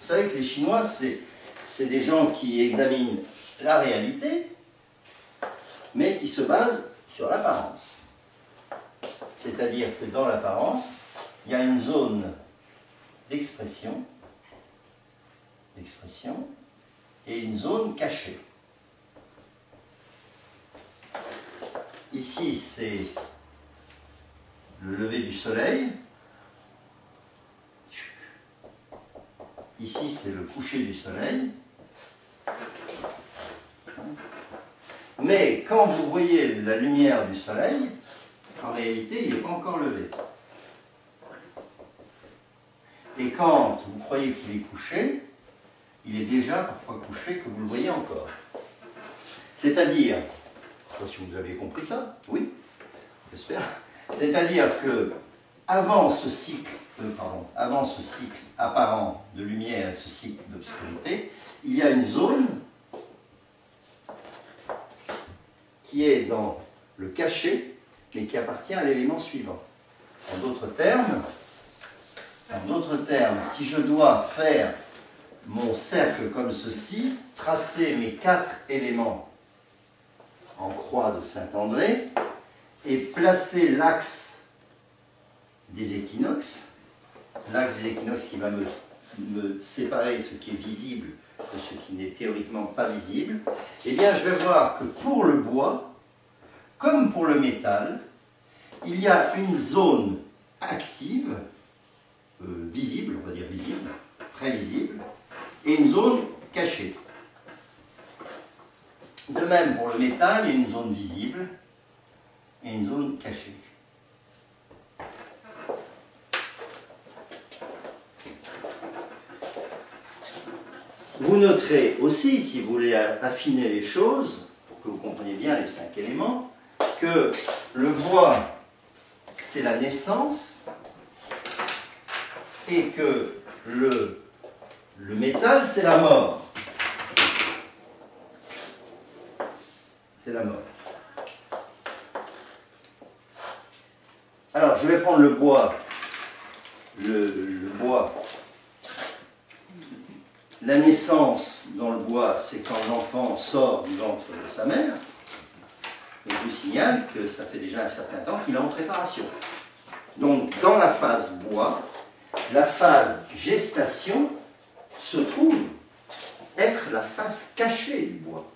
Vous savez que les Chinois, c'est des gens qui examinent la réalité, mais qui se basent sur l'apparence. C'est-à-dire que dans l'apparence, il y a une zone d'expression et une zone cachée. Ici, c'est le lever du soleil. Ici, c'est le coucher du soleil. Mais quand vous voyez la lumière du soleil, en réalité, il n'est pas encore levé. Et quand vous croyez qu'il est couché, il est déjà parfois couché que vous le voyez encore. C'est-à-dire, je ne sais pas si vous avez compris ça, oui, j'espère. C'est-à-dire que avant ce cycle apparent de lumière et ce cycle d'obscurité, il y a une zone qui est dans le cachet, mais qui appartient à l'élément suivant. En d'autres termes, si je dois faire mon cercle comme ceci, tracer mes 4 éléments en croix de Saint-André et placer l'axe des équinoxes qui va me séparer ce qui est visible de ce qui n'est théoriquement pas visible, eh bien je vais voir que pour le bois, comme pour le métal, il y a une zone active, visible, on va dire visible, très visible, et une zone cachée. De même, pour le métal, il y a une zone visible et une zone cachée. Vous noterez aussi, si vous voulez affiner les choses, pour que vous compreniez bien les 5 éléments, que le bois, c'est la naissance, et que le métal, c'est la mort. C'est la mort. Alors, je vais prendre le bois. Le bois. La naissance dans le bois, c'est quand l'enfant sort du ventre de sa mère. Et je vous signale que ça fait déjà un certain temps qu'il est en préparation. Donc, dans la phase bois, la phase gestation se trouve être la face cachée du bois.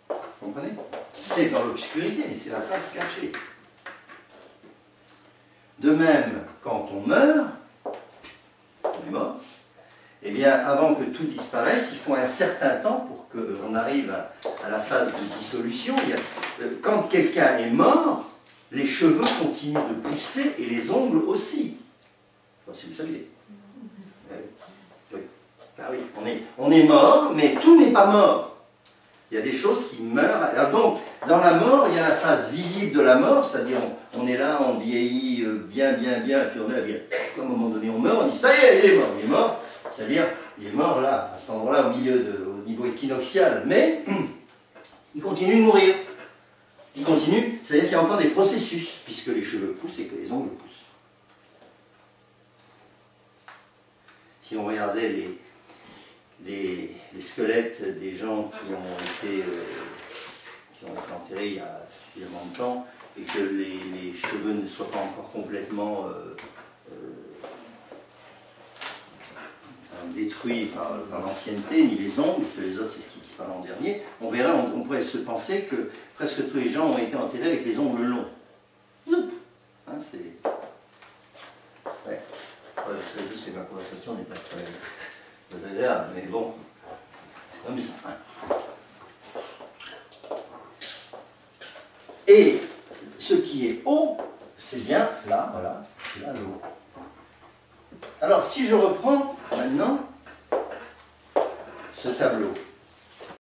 Vous comprenez? C'est dans l'obscurité, mais c'est la face cachée. De même, quand on meurt, on est mort, eh bien, avant que tout disparaisse, il faut un certain temps pour qu'on arrive à la phase de dissolution. Quand quelqu'un est mort, les cheveux continuent de pousser et les ongles aussi. Je ne sais pas si vous saviez. Oui. Ah oui, on est mort, mais tout n'est pas mort. Il y a des choses qui meurent. Alors donc, dans la mort, il y a la phase visible de la mort, c'est-à-dire on est là, on vieillit bien, bien, bien, puis on est là, bien. À un moment donné, on meurt, on dit ça y est, il est mort. Il est mort, c'est-à-dire il est mort là, à cet endroit-là, au niveau équinoxial, mais il continue de mourir. Il continue, c'est-à-dire qu'il y a encore des processus, puisque les cheveux poussent et que les ongles poussent. Si on regardait les squelettes des gens qui ont été enterrés il y a suffisamment de temps, et que les cheveux ne soient pas encore complètement détruits par l'ancienneté, ni les ongles, parce que les os c'est ce qui disparaît en dernier, on verrait, on pourrait se penser que presque tous les gens ont été enterrés avec les ongles longs. Hein, c'est... Ouais. C'est ma conversation n'est pas très agréable, mais bon, c'est comme ça. Hein. Et ce qui est haut, c'est bien là, voilà, c'est là le haut. Alors, si je reprends maintenant ce tableau,